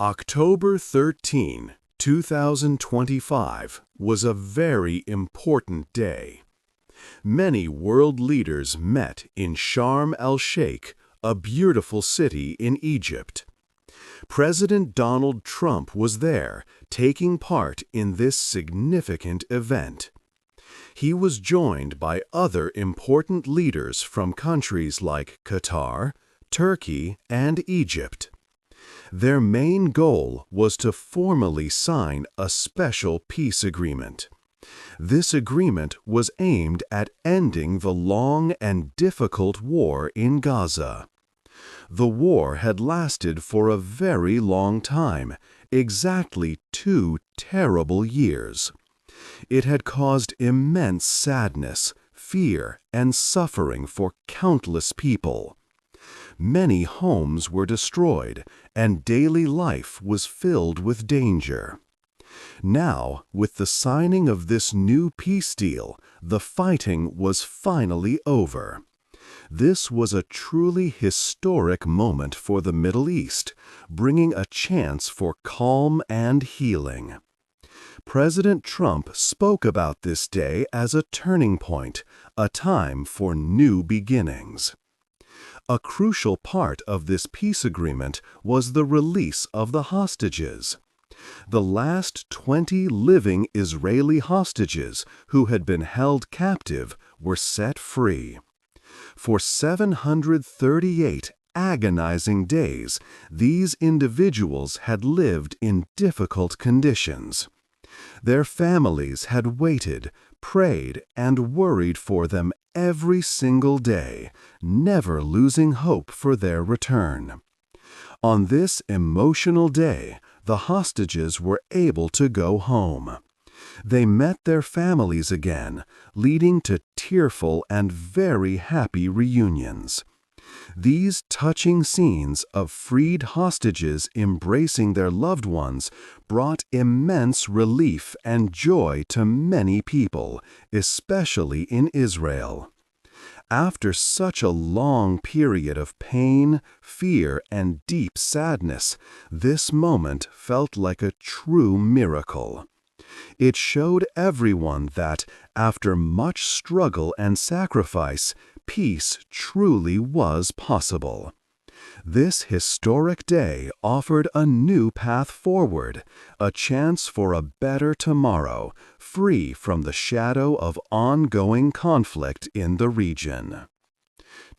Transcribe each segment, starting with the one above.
October 13, 2025 was a very important day. Many world leaders met in Sharm el-Sheikh, a beautiful city in Egypt. President Donald Trump was there, taking part in this significant event. He was joined by other important leaders from countries like Qatar, Turkey, and Egypt. Their main goal was to formally sign a special peace agreement. This agreement was aimed at ending the long and difficult war in Gaza. The war had lasted for a very long time, exactly 2 terrible years. It had caused immense sadness, fear, and suffering for countless people. Many homes were destroyed, and daily life was filled with danger. Now, with the signing of this new peace deal, the fighting was finally over. This was a truly historic moment for the Middle East, bringing a chance for calm and healing. President Trump spoke about this day as a turning point, a time for new beginnings. A crucial part of this peace agreement was the release of the hostages. The last 20 living Israeli hostages who had been held captive were set free. For 738 agonizing days, these individuals had lived in difficult conditions. Their families had waited, prayed, and worried for them every single day, never losing hope for their return. On this emotional day, the hostages were able to go home. They met their families again, leading to tearful and very happy reunions. These touching scenes of freed hostages embracing their loved ones brought immense relief and joy to many people, especially in Israel. After such a long period of pain, fear, and deep sadness, this moment felt like a true miracle. It showed everyone that, after much struggle and sacrifice, peace truly was possible. This historic day offered a new path forward, a chance for a better tomorrow, free from the shadow of ongoing conflict in the region.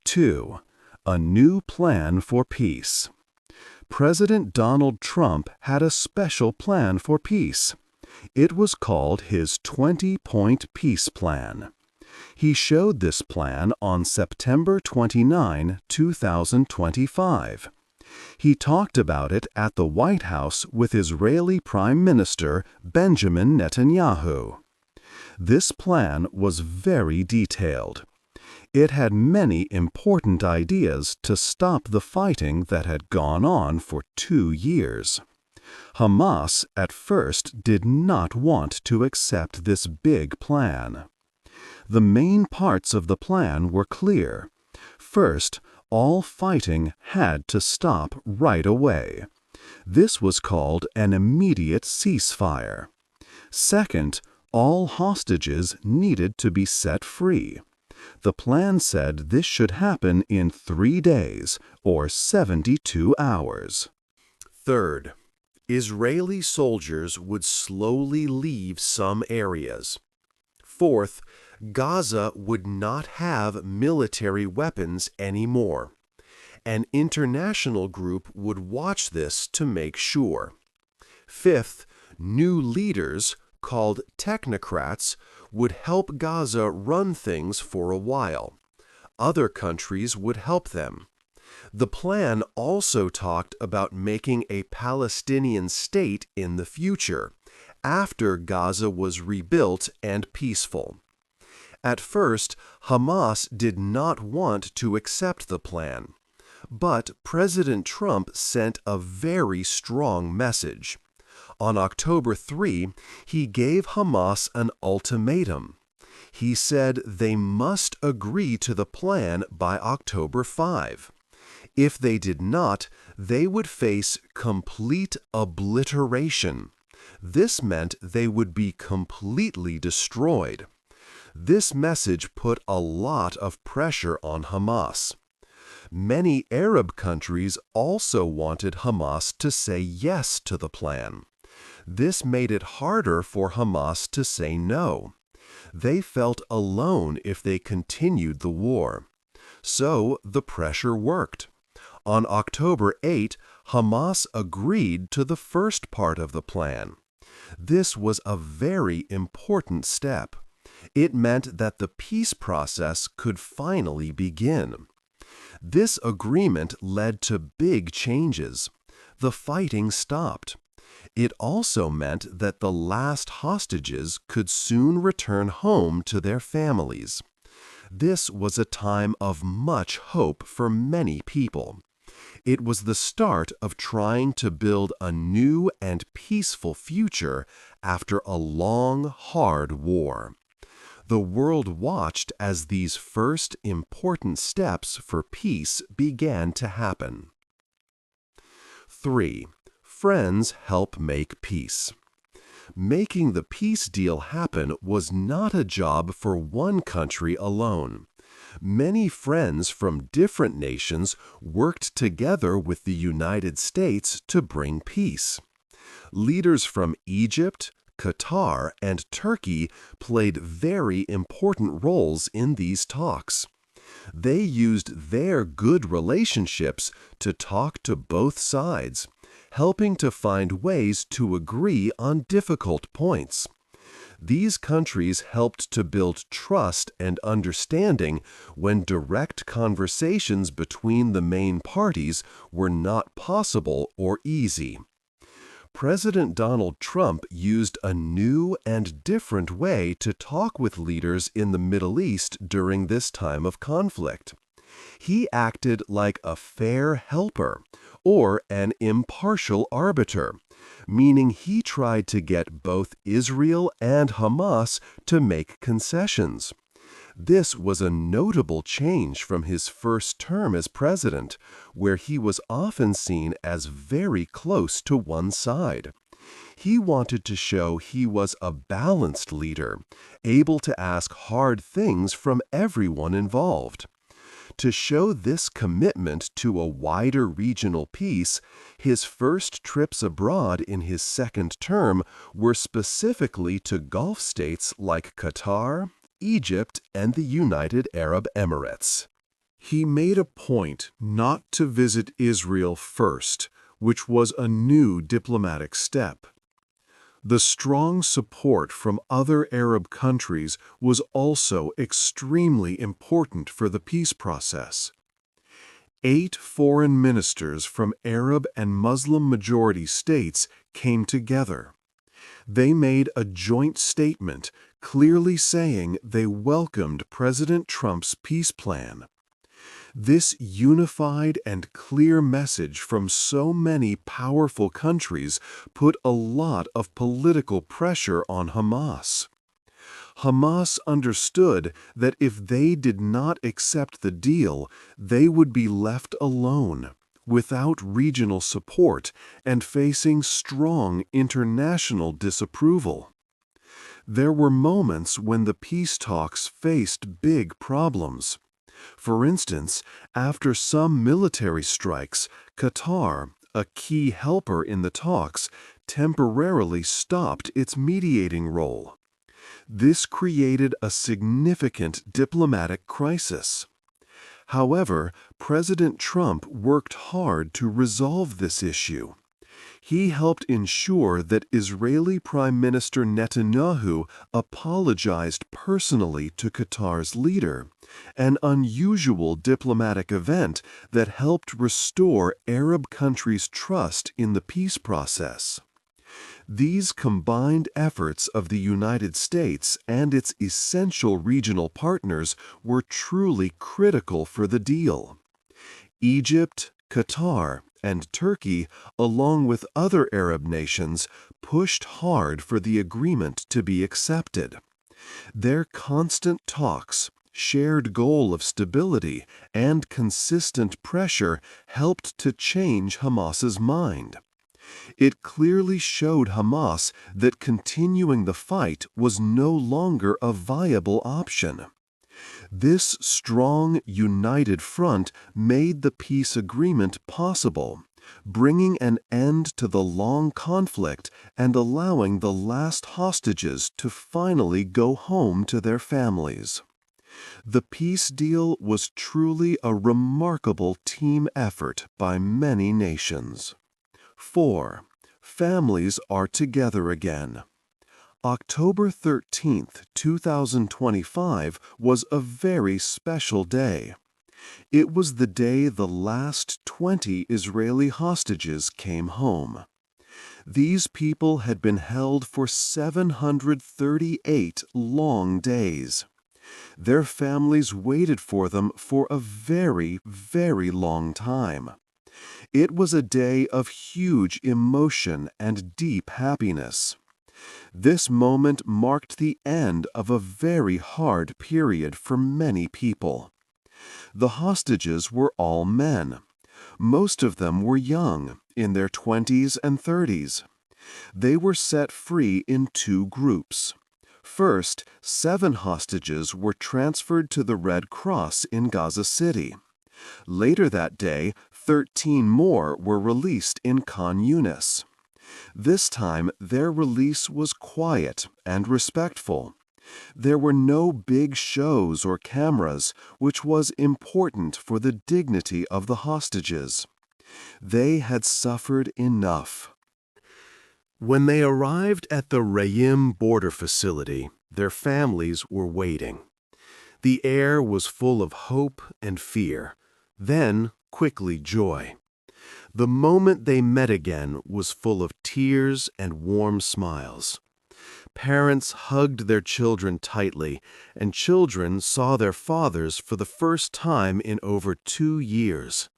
2. A new plan for peace. President Donald Trump had a special plan for peace. It was called his 20-point peace plan. He showed this plan on September 29, 2025. He talked about it at the White House with Israeli Prime Minister Benjamin Netanyahu. This plan was very detailed. It had many important ideas to stop the fighting that had gone on for 2 years. Hamas at first did not want to accept this big plan. The main parts of the plan were clear. First, all fighting had to stop right away. This was called an immediate ceasefire. Second, all hostages needed to be set free. The plan said this should happen in 3 days, or 72 hours. Third, Israeli soldiers would slowly leave some areas. Fourth, Gaza would not have military weapons anymore. An international group would watch this to make sure. Fifth, new leaders, called technocrats, would help Gaza run things for a while. Other countries would help them. The plan also talked about making a Palestinian state in the future, after Gaza was rebuilt and peaceful. At first, Hamas did not want to accept the plan. But President Trump sent a very strong message. On October 3, he gave Hamas an ultimatum. He said they must agree to the plan by October 5. If they did not, they would face complete obliteration. This meant they would be completely destroyed. This message put a lot of pressure on Hamas. Many Arab countries also wanted Hamas to say yes to the plan. This made it harder for Hamas to say no. They felt alone if they continued the war. So the pressure worked. On October 8, Hamas agreed to the first part of the plan. This was a very important step. It meant that the peace process could finally begin. This agreement led to big changes. The fighting stopped. It also meant that the last hostages could soon return home to their families. This was a time of much hope for many people. It was the start of trying to build a new and peaceful future after a long, hard war. The world watched as these first important steps for peace began to happen. 3. Friends help make peace. Making the peace deal happen was not a job for one country alone. Many friends from different nations worked together with the United States to bring peace. Leaders from Egypt, Qatar, and Turkey played very important roles in these talks. They used their good relationships to talk to both sides, helping to find ways to agree on difficult points. These countries helped to build trust and understanding when direct conversations between the main parties were not possible or easy. President Donald Trump used a new and different way to talk with leaders in the Middle East during this time of conflict. He acted like a fair helper or an impartial arbiter, meaning he tried to get both Israel and Hamas to make concessions. This was a notable change from his first term as president, where he was often seen as very close to one side. He wanted to show he was a balanced leader, able to ask hard things from everyone involved. To show this commitment to a wider regional peace, his first trips abroad in his second term were specifically to Gulf states like Qatar, Egypt, and the United Arab Emirates. He made a point not to visit Israel first, which was a new diplomatic step. The strong support from other Arab countries was also extremely important for the peace process. 8 foreign ministers from Arab and Muslim-majority states came together. They made a joint statement clearly saying they welcomed President Trump's peace plan. This unified and clear message from so many powerful countries put a lot of political pressure on Hamas. Hamas understood that if they did not accept the deal, they would be left alone, without regional support, and facing strong international disapproval. There were moments when the peace talks faced big problems. For instance, after some military strikes, Qatar, a key helper in the talks, temporarily stopped its mediating role. This created a significant diplomatic crisis. However, President Trump worked hard to resolve this issue. He helped ensure that Israeli Prime Minister Netanyahu apologized personally to Qatar's leader, an unusual diplomatic event that helped restore Arab countries' trust in the peace process. These combined efforts of the United States and its essential regional partners were truly critical for the deal. Egypt, Qatar, and Turkey, along with other Arab nations, pushed hard for the agreement to be accepted. Their constant talks, shared goal of stability, and consistent pressure helped to change Hamas's mind. It clearly showed Hamas that continuing the fight was no longer a viable option. This strong, united front made the peace agreement possible, bringing an end to the long conflict and allowing the last hostages to finally go home to their families. The peace deal was truly a remarkable team effort by many nations. 4. Families are together again. October 13, 2025 was a very special day. It was the day the last 20 Israeli hostages came home. These people had been held for 738 long days. Their families waited for them for a very, very long time. It was a day of huge emotion and deep happiness. This moment marked the end of a very hard period for many people. The hostages were all men. Most of them were young, in their 20s and 30s. They were set free in two groups. First, 7 hostages were transferred to the Red Cross in Gaza City. Later that day, 13 more were released in Khan Yunis. This time, their release was quiet and respectful. There were no big shows or cameras, which was important for the dignity of the hostages. They had suffered enough. When they arrived at the Re'im border facility, their families were waiting. The air was full of hope and fear, then quickly joy. The moment they met again was full of tears and warm smiles. Parents hugged their children tightly, and children saw their fathers for the first time in over 2 years.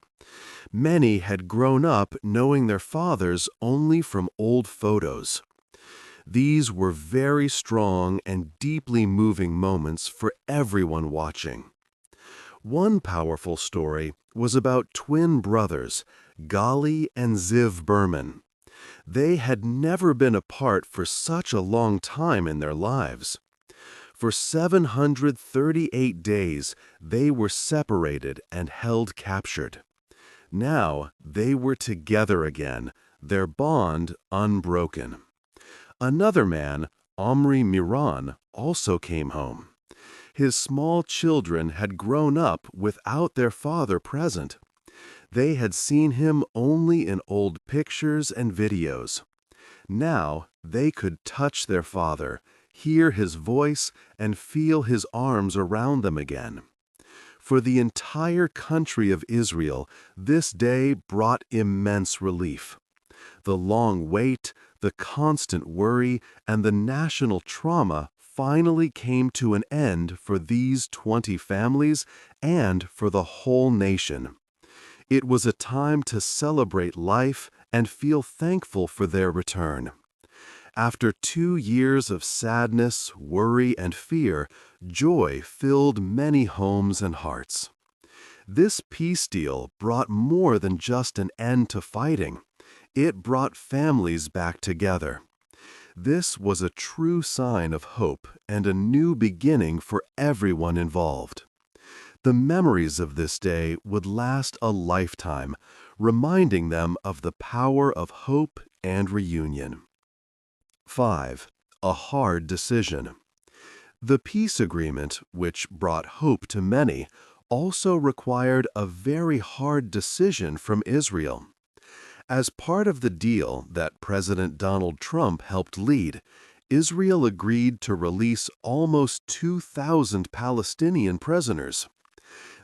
Many had grown up knowing their fathers only from old photos. These were very strong and deeply moving moments for everyone watching. One powerful story was about twin brothers, Gali and Ziv Berman. They had never been apart for such a long time in their lives. For 738 days, they were separated and held captured. Now they were together again, their bond unbroken. Another man, Omri Miran, also came home. His small children had grown up without their father present. They had seen him only in old pictures and videos. Now they could touch their father, hear his voice, and feel his arms around them again. For the entire country of Israel, this day brought immense relief. The long wait, the constant worry, and the national trauma finally came to an end for these 20 families and for the whole nation. It was a time to celebrate life and feel thankful for their return. After 2 years of sadness, worry, and fear, joy filled many homes and hearts. This peace deal brought more than just an end to fighting. It brought families back together. This was a true sign of hope and a new beginning for everyone involved. The memories of this day would last a lifetime, reminding them of the power of hope and reunion. 5. A hard decision. The peace agreement, which brought hope to many, also required a very hard decision from Israel. As part of the deal that President Donald Trump helped lead, Israel agreed to release almost 2,000 Palestinian prisoners.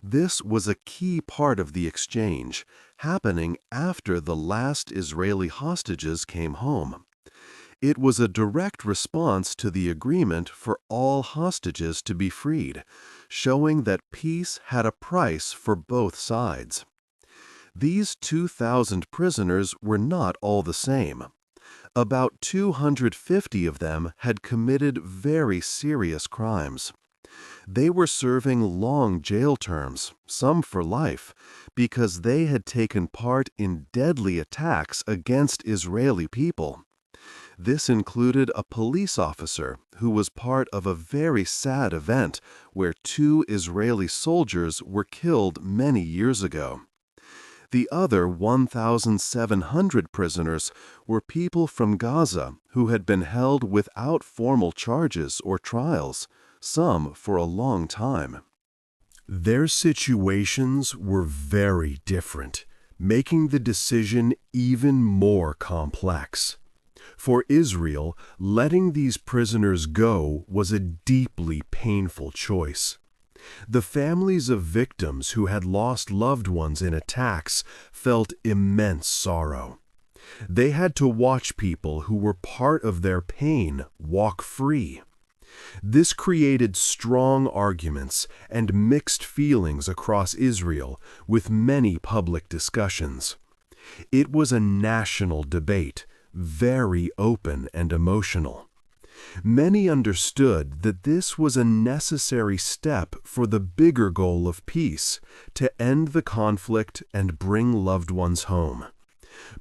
This was a key part of the exchange, happening after the last Israeli hostages came home. It was a direct response to the agreement for all hostages to be freed, showing that peace had a price for both sides. These 2,000 prisoners were not all the same. About 250 of them had committed very serious crimes. They were serving long jail terms, some for life, because they had taken part in deadly attacks against Israeli people. This included a police officer who was part of a very sad event where 2 Israeli soldiers were killed many years ago. The other 1,700 prisoners were people from Gaza who had been held without formal charges or trials, some for a long time. Their situations were very different, making the decision even more complex. For Israel, letting these prisoners go was a deeply painful choice. The families of victims who had lost loved ones in attacks felt immense sorrow. They had to watch people who were part of their pain walk free. This created strong arguments and mixed feelings across Israel, with many public discussions. It was a national debate, very open and emotional. Many understood that this was a necessary step for the bigger goal of peace, to end the conflict and bring loved ones home.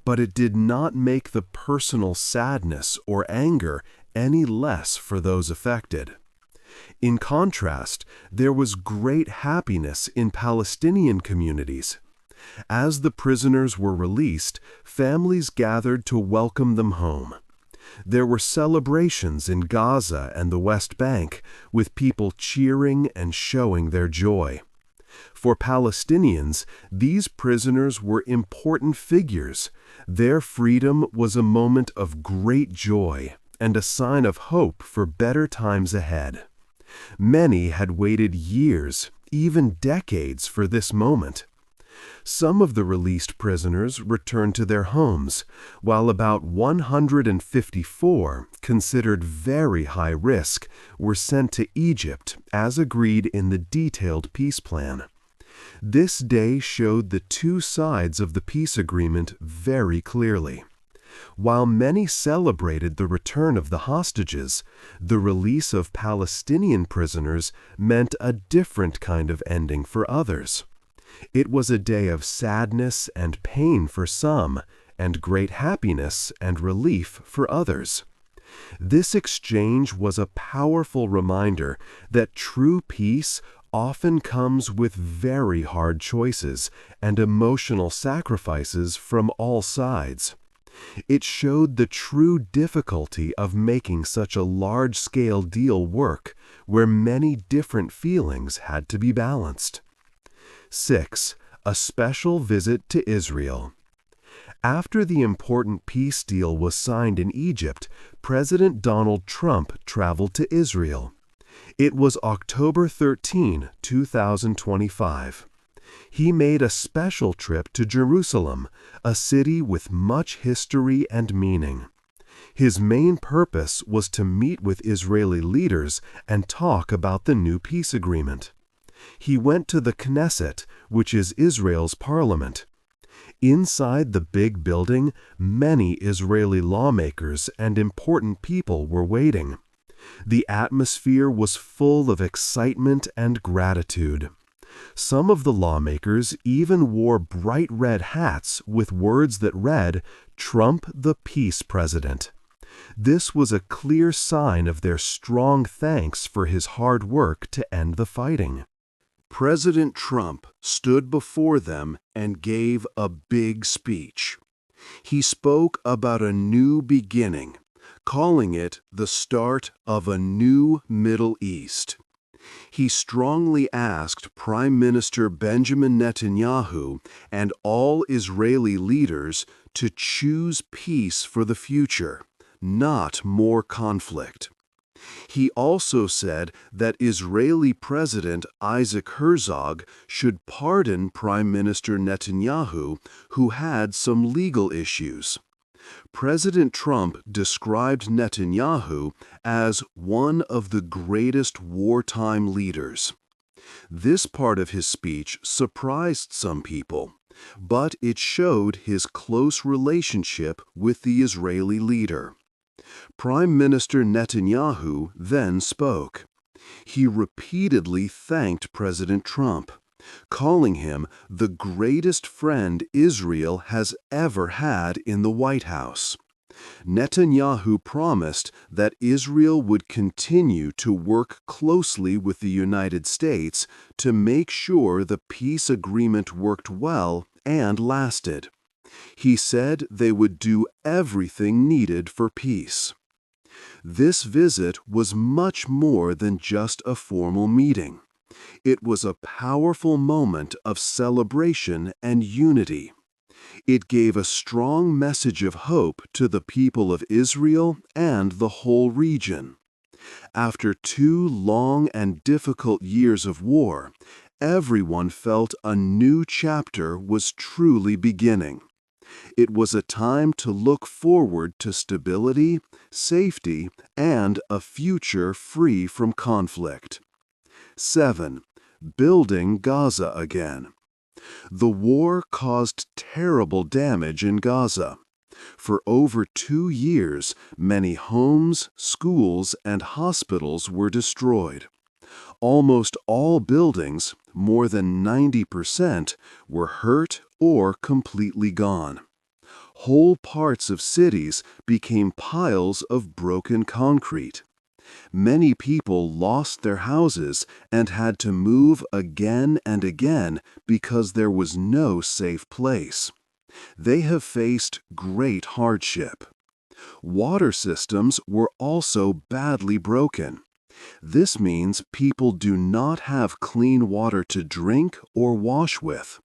But it did not make the personal sadness or anger any less for those affected. In contrast, there was great happiness in Palestinian communities. As the prisoners were released, families gathered to welcome them home. There were celebrations in Gaza and the West Bank, with people cheering and showing their joy. For Palestinians, these prisoners were important figures. Their freedom was a moment of great joy and a sign of hope for better times ahead. Many had waited years, even decades, for this moment. Some of the released prisoners returned to their homes, while about 154, considered very high risk, were sent to Egypt as agreed in the detailed peace plan. This day showed the two sides of the peace agreement very clearly. While many celebrated the return of the hostages, the release of Palestinian prisoners meant a different kind of ending for others. It was a day of sadness and pain for some, and great happiness and relief for others. This exchange was a powerful reminder that true peace often comes with very hard choices and emotional sacrifices from all sides. It showed the true difficulty of making such a large-scale deal work, where many different feelings had to be balanced. 6. A special visit to Israel. After the important peace deal was signed in Egypt, President Donald Trump traveled to Israel. It was October 13, 2025. He made a special trip to Jerusalem, a city with much history and meaning. His main purpose was to meet with Israeli leaders and talk about the new peace agreement. He went to the Knesset, which is Israel's parliament. Inside the big building, many Israeli lawmakers and important people were waiting. The atmosphere was full of excitement and gratitude. Some of the lawmakers even wore bright red hats with words that read, "Trump the Peace President." This was a clear sign of their strong thanks for his hard work to end the fighting. President Trump stood before them and gave a big speech. He spoke about a new beginning, calling it the start of a new Middle East. He strongly asked Prime Minister Benjamin Netanyahu and all Israeli leaders to choose peace for the future, not more conflict. He also said that Israeli President Isaac Herzog should pardon Prime Minister Netanyahu, who had some legal issues. President Trump described Netanyahu as one of the greatest wartime leaders. This part of his speech surprised some people, but it showed his close relationship with the Israeli leader. Prime Minister Netanyahu then spoke. He repeatedly thanked President Trump, calling him the greatest friend Israel has ever had in the White House. Netanyahu promised that Israel would continue to work closely with the United States to make sure the peace agreement worked well and lasted. He said they would do everything needed for peace. This visit was much more than just a formal meeting. It was a powerful moment of celebration and unity. It gave a strong message of hope to the people of Israel and the whole region. After 2 long and difficult years of war, everyone felt a new chapter was truly beginning. It was a time to look forward to stability, safety, and a future free from conflict. 7. Building Gaza again. The war caused terrible damage in Gaza. For over 2 years, many homes, schools, and hospitals were destroyed. Almost all buildings, more than 90%, were hurt or completely gone. Whole parts of cities became piles of broken concrete. Many people lost their houses and had to move again and again because there was no safe place. They have faced great hardship. Water systems were also badly broken. This means people do not have clean water to drink or wash with.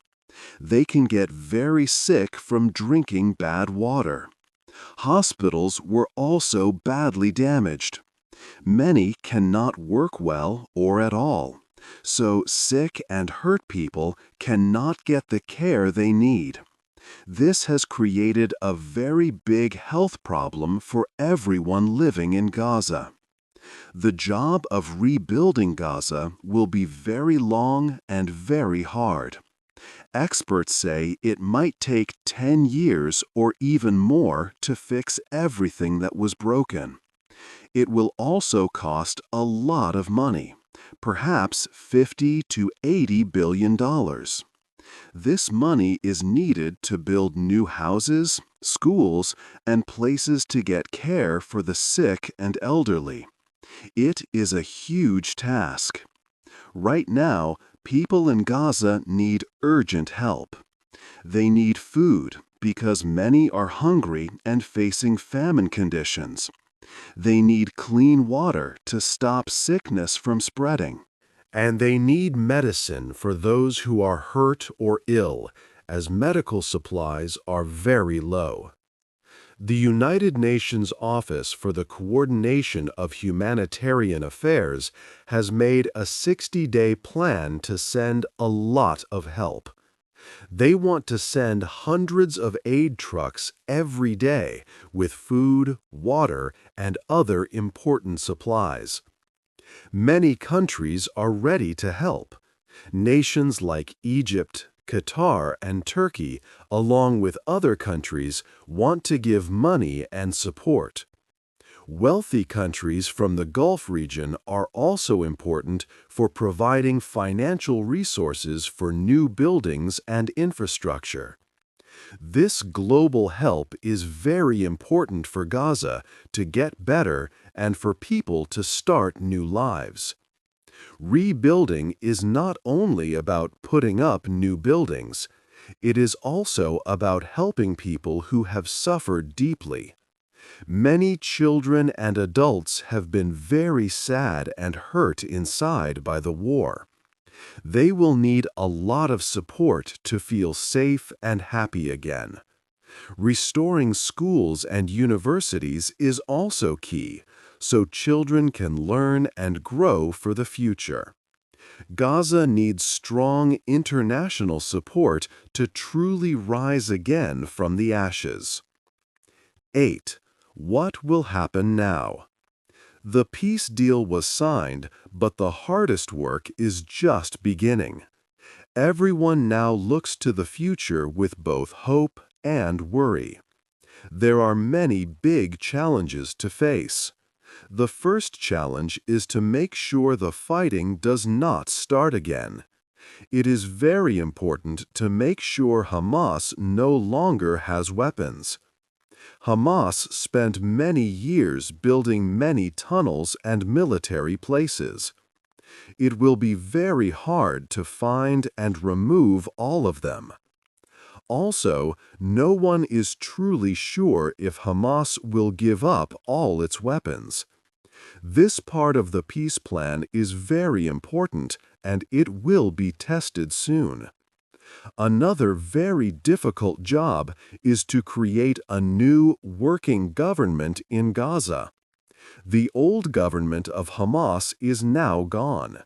They can get very sick from drinking bad water. Hospitals were also badly damaged. Many cannot work well or at all, so sick and hurt people cannot get the care they need. This has created a very big health problem for everyone living in Gaza. The job of rebuilding Gaza will be very long and very hard. Experts say it might take 10 years or even more to fix everything that was broken. It will also cost a lot of money, perhaps $50 to $80 billion. This money is needed to build new houses, schools, and places to get care for the sick and elderly. It is a huge task. Right now, people in Gaza need urgent help. They need food because many are hungry and facing famine conditions. They need clean water to stop sickness from spreading. And they need medicine for those who are hurt or ill, as medical supplies are very low. The United Nations Office for the Coordination of Humanitarian Affairs has made a 60-day plan to send a lot of help. They want to send hundreds of aid trucks every day with food, water, and other important supplies. Many countries are ready to help. Nations like Egypt, Qatar, and Turkey, along with other countries, want to give money and support. Wealthy countries from the Gulf region are also important for providing financial resources for new buildings and infrastructure. This global help is very important for Gaza to get better and for people to start new lives. Rebuilding is not only about putting up new buildings. It is also about helping people who have suffered deeply. Many children and adults have been very sad and hurt inside by the war. They will need a lot of support to feel safe and happy again. Restoring schools and universities is also key, so children can learn and grow for the future. Gaza needs strong international support to truly rise again from the ashes. 8. What will happen now? The peace deal was signed, but the hardest work is just beginning. Everyone now looks to the future with both hope and worry. There are many big challenges to face. The first challenge is to make sure the fighting does not start again. It is very important to make sure Hamas no longer has weapons. Hamas spent many years building many tunnels and military places. It will be very hard to find and remove all of them. Also, no one is truly sure if Hamas will give up all its weapons. This part of the peace plan is very important, and it will be tested soon. Another very difficult job is to create a new working government in Gaza. The old government of Hamas is now gone.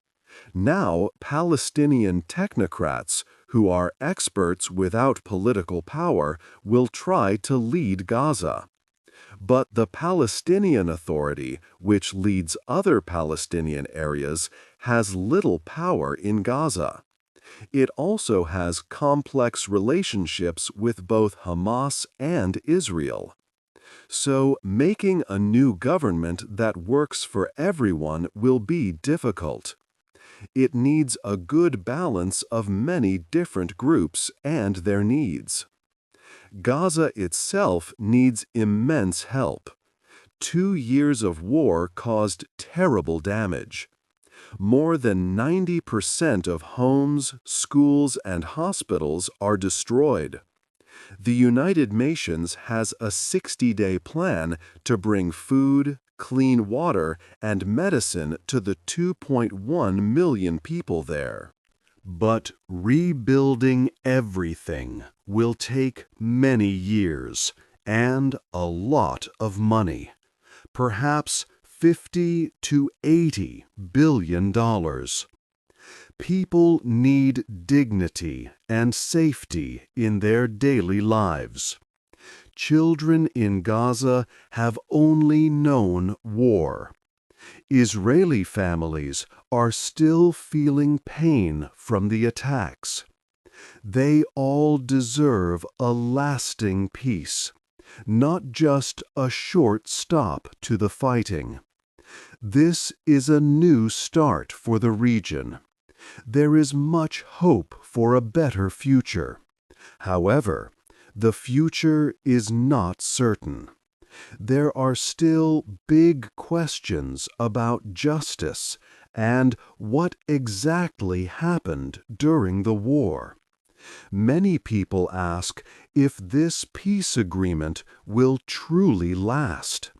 Now, Palestinian technocrats, who are experts without political power, will try to lead Gaza. But the Palestinian Authority, which leads other Palestinian areas, has little power in Gaza. It also has complex relationships with both Hamas and Israel. So, making a new government that works for everyone will be difficult. It needs a good balance of many different groups and their needs. Gaza itself needs immense help. 2 years of war caused terrible damage. More than 90% of homes, schools, and hospitals are destroyed. The United Nations has a 60-day plan to bring food, clean water, and medicine to the 2.1 million people there. But rebuilding everything will take many years and a lot of money, perhaps $50 to $80 billion. People need dignity and safety in their daily lives. Children in Gaza have only known war. Israeli families are still feeling pain from the attacks. They all deserve a lasting peace, not just a short stop to the fighting. This is a new start for the region. There is much hope for a better future. However, the future is not certain. There are still big questions about justice and what exactly happened during the war. Many people ask if this peace agreement will truly last.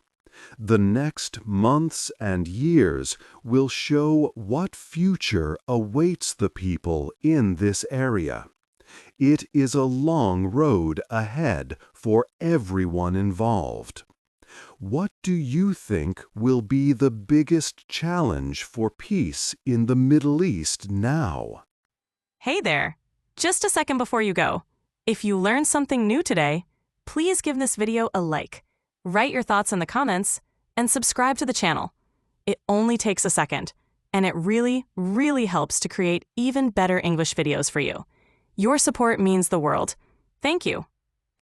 The next months and years will show what future awaits the people in this area. It is a long road ahead for everyone involved. What do you think will be the biggest challenge for peace in the Middle East now? Hey there! Just a second before you go. If you learned something new today, please give this video a like, write your thoughts in the comments, and subscribe to the channel. It only takes a second, and it really, really helps to create even better English videos for you. Your support means the world. Thank you.